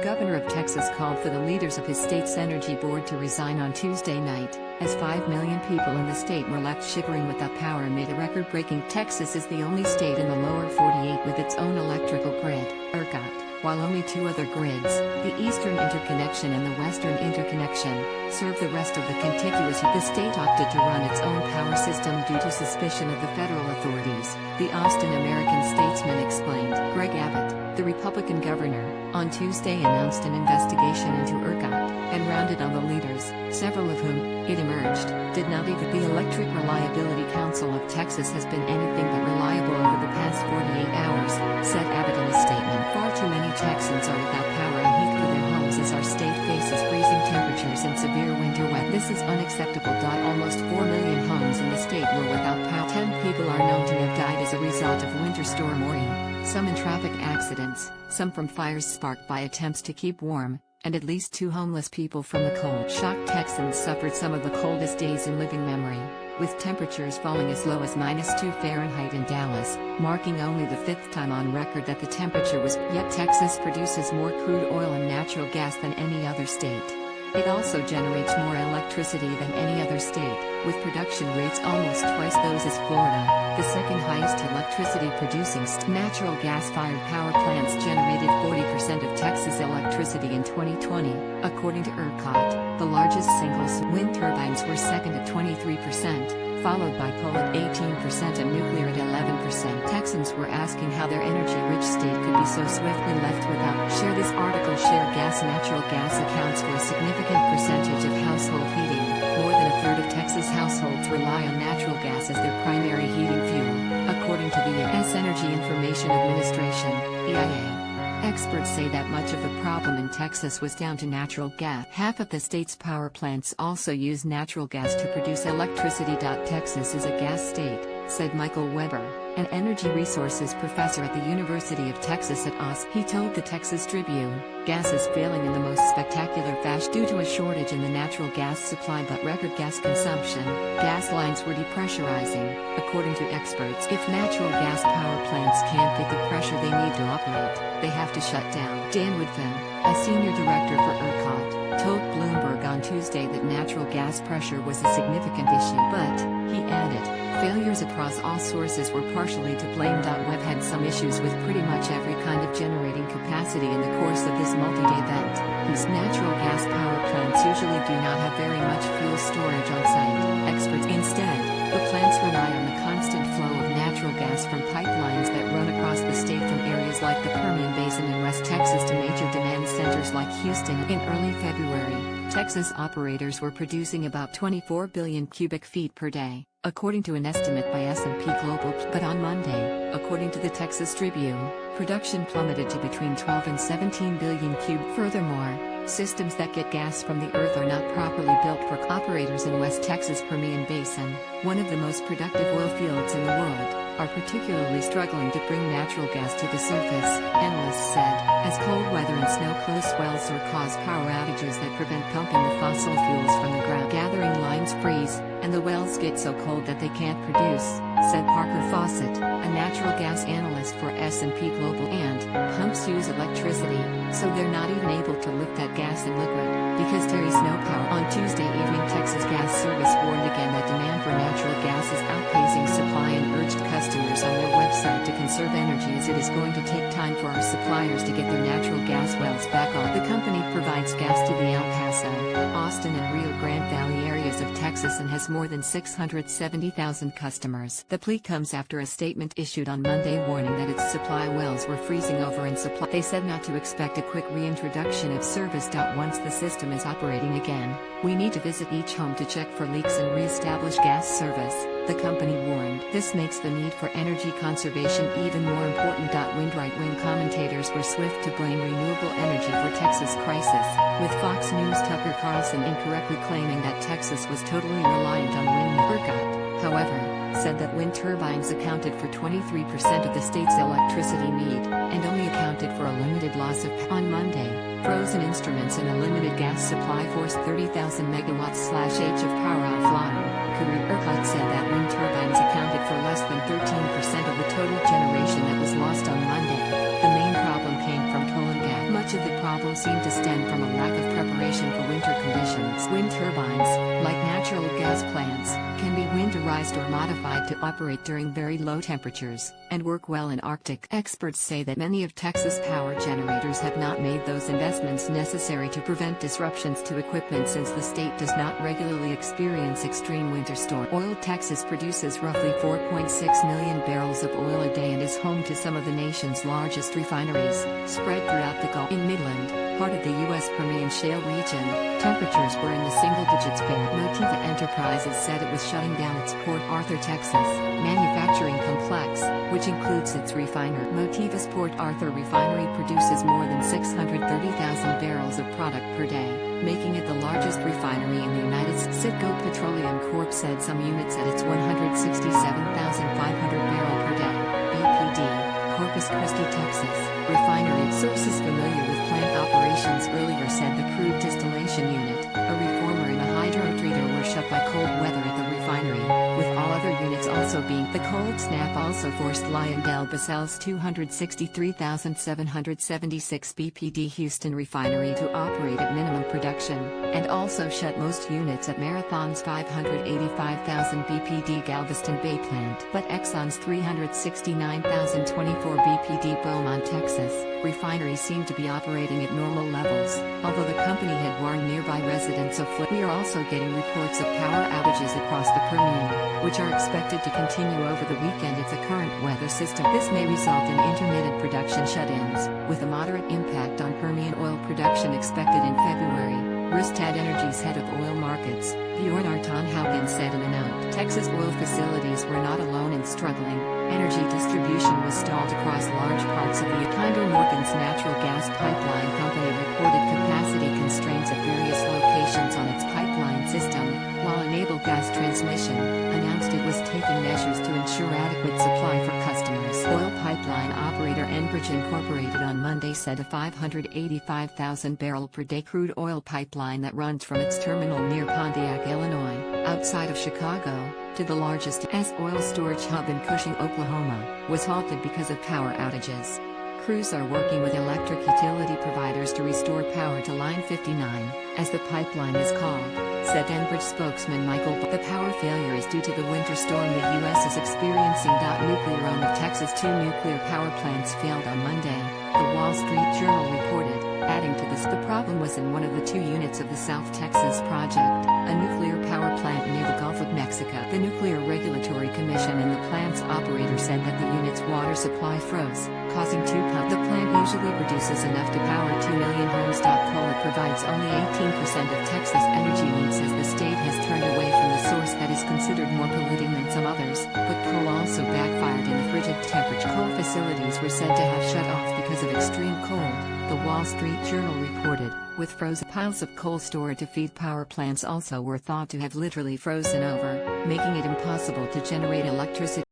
governor of Texas called for the leaders of his state's energy board to resign on Tuesday night, as 5 million people in the state were left shivering without power amid a record-breaking. Texas is the only state in the lower 48 with its own electrical grid, ERCOT, while only two other grids, the Eastern Interconnection and the Western Interconnection, serve the rest of the contiguous. The state opted to run its own power system due to suspicion of the federal authorities, the Austin American-Statesman explained. Greg Abbott, the Republican governor, on Tuesday announced an investigation into ERCOT, and rounded on the leaders, several of whom, it emerged, did not even. The Electric Reliability Council of Texas has been anything but reliable over the past 48 hours, said Abbott in a statement. Far too many Texans are without power and heat for their homes as our state faces freezing temperatures and severe winter weather. This is unacceptable. Almost 4 million homes in the state were without power. 10 people are known to have died as a result of Winter Storm Uri, some in traffic accidents, some from fires sparked by attempts to keep warm, and at least 2 homeless people from the cold. Shocked Texans suffered some of the coldest days in living memory, with temperatures falling as low as -2 Fahrenheit in Dallas, marking only the 5th time on record that the temperature was. Yet Texas produces more crude oil and natural gas than any other state. It also generates more electricity than any other state, with production rates almost twice those as Florida, the second highest electricity producing state. Natural gas-fired power plants generated 40% of Texas electricity in 2020, according to ERCOT. The largest singles wind turbines were second at 23%, followed by coal at 18% and nuclear at 11%. Texans were asking how their energy-rich state could be so swiftly left without. Share this article. Share gas. Natural gas accounts for a significant percentage of household heating. More than a third of Texas households rely on natural gas as their primary heating fuel, according to the U.S. Energy Information Administration, EIA. Experts say that much of the problem in Texas was down to natural gas. Half of the state's power plants also use natural gas to produce electricity. Texas is a gas state, said Michael Weber, an energy resources professor at the University of Texas at Austin. He told the Texas Tribune, gas is failing in the most spectacular fashion due to a shortage in the natural gas supply but record gas consumption. Gas lines were depressurizing, according to experts. If natural gas power plants can't get the pressure they need to operate, they have to shut down. Dan Woodfin, a senior director for ERCOT, told Bloomberg on Tuesday that natural gas pressure was a significant issue. But, he added, failures across all sources were partially to blame. We've had some issues with pretty much every kind of generating capacity in the course of this multi-day event. Whose natural gas power plants usually do not have very much fuel storage on site. Experts instead, the plants rely on the constant flow of natural gas from pipelines that run across the state from areas like the Permian Basin in West Texas to major demand centers like Houston. In early February, Texas operators were producing about 24 billion cubic feet per day, according to an estimate by S&P Global. But on Monday, according to the Texas Tribune, production plummeted to between 12 and 17 billion cubic. Furthermore, systems that get gas from the earth are not properly built for operators in West Texas Permian Basin, one of the most productive oil fields in the world, are particularly struggling to bring natural gas to the surface, analysts said, as cold weather and snow close wells or cause power outages that prevent pumping the fossil fuels from the ground. Gathering lines freeze, and the wells get so cold that they can't produce, said Parker Fawcett, a natural gas analyst for S&P Global. And pumps use electricity, so they're not even able to lift that gas in liquid, because there is no power. On Tuesday evening, Texas Gas Service warned again that demand for natural gas is outpacing supply and urged customers on their website to conserve energy as it is going to take time for our suppliers to get their natural gas wells back on. The company provides gas to the El Paso, Austin and Rio Grande Valley areas of Texas and has more than 670,000 customers. The plea comes after a statement issued on Monday warning that its supply wells were freezing over in supply. They said not to expect a quick reintroduction of service. Once the system is operating again, we need to visit each home to check for leaks and re-establish gas service, the company warned. This makes the need for energy conservation even more important. Right-wing commentators were swift to blame renewable energy for Texas crisis, with Fox News' Tucker Carlson incorrectly claiming that Texas was totally reliant on wind. ERCOT, however, said that wind turbines accounted for 23% of the state's electricity need, and only accounted for a limited loss of power. On Monday, frozen instruments and a limited gas supply forced 30,000 megawatts/h of power offline. ERCOT said that wind turbines accounted for less than 13% of the total generation that was lost on Monday. The main problem came from coal and gas. Much Much of the problem seemed to stem from a lack of preparation for winter conditions. Wind turbines, like natural gas plants, can be winterized or modified to operate during very low temperatures, and work well in Arctic. Experts say that many of Texas' power generators have not made those investments necessary to prevent disruptions to equipment since the state does not regularly experience extreme winter storms. Oil Texas produces roughly 4.6 million barrels of oil a day and is home to some of the nation's largest refineries, spread throughout the Gulf. In Midland, part of the U.S. Permian Shale region, temperatures were in the single digits. Motiva Enterprises said it was shutting down its Port Arthur, Texas, manufacturing complex, which includes its refiner. Motiva's Port Arthur refinery produces more than 630,000 barrels of product per day, making it the largest refinery in the United States. Citgo Petroleum Corp said some units at its 167,500 barrel per day, BPD, Corpus Christi, Texas, refinery. Sources familiar with plant operations earlier said the crude distillation unit, a reformer and a hydrotreater were shut by cold weather at the refinery, with all other units also being. The cold snap also forced LyondellBasell's 263,776 BPD Houston refinery to operate at minimum production, and also shut most units at Marathon's 585,000 BPD Galveston Bay plant. But Exxon's 369,024 BPD Beaumont, Texas, refinery seemed to be operating at normal levels, although the company had warned nearby residents of flooding. We are also getting reports of power outages across the Permian, which are expected to continue over the weekend if the current weather system. This may result in intermittent production shut-ins, with a moderate impact on Permian oil production expected in February, Rystad Energy's head of oil markets, Bjorn Arton-Haugen, said in a note. Texas oil facilities were not alone in struggling. Energy distribution was stalled across large parts of the Kinder Morgan's natural gas pipeline company reported capacity constraints at various locations on its pipeline system, while Enable Gas Transmission announced it was taking measures to ensure adequate supply for customers. Oil pipeline operator Enbridge Incorporated on Monday said a 585,000 barrel per day crude oil pipeline that runs from its terminal near Pontiac, Illinois, outside of Chicago, to the largest U.S. oil storage hub in Cushing, Oklahoma, was halted because of power outages. Crews are working with electric utility providers to restore power to Line 59, as the pipeline is called, said Enbridge spokesman Michael. The power failure is due to the winter storm the U.S. is experiencing. Nuclear on of Texas' 2 nuclear power plants failed on Monday, the Wall Street Journal reported, adding to this. The problem was in one of the 2 units of the South Texas project, a nuclear power plant near the Gulf of Mexico. The Nuclear Regulatory Commission and the plant's operator said that the unit's water supply froze, causing 2 pumps. The plant usually produces enough to power 2 million homes. Coal provides only 18% of Texas energy needs, as the state has turned away from the source that is considered more polluting than some others, but coal also backfired in the frigid temperature. Coal facilities were said to have shut off because of extreme cold, the Wall Street Journal reported, with frozen piles of coal stored to feed power plants also were thought to have literally frozen over, making it impossible to generate electricity.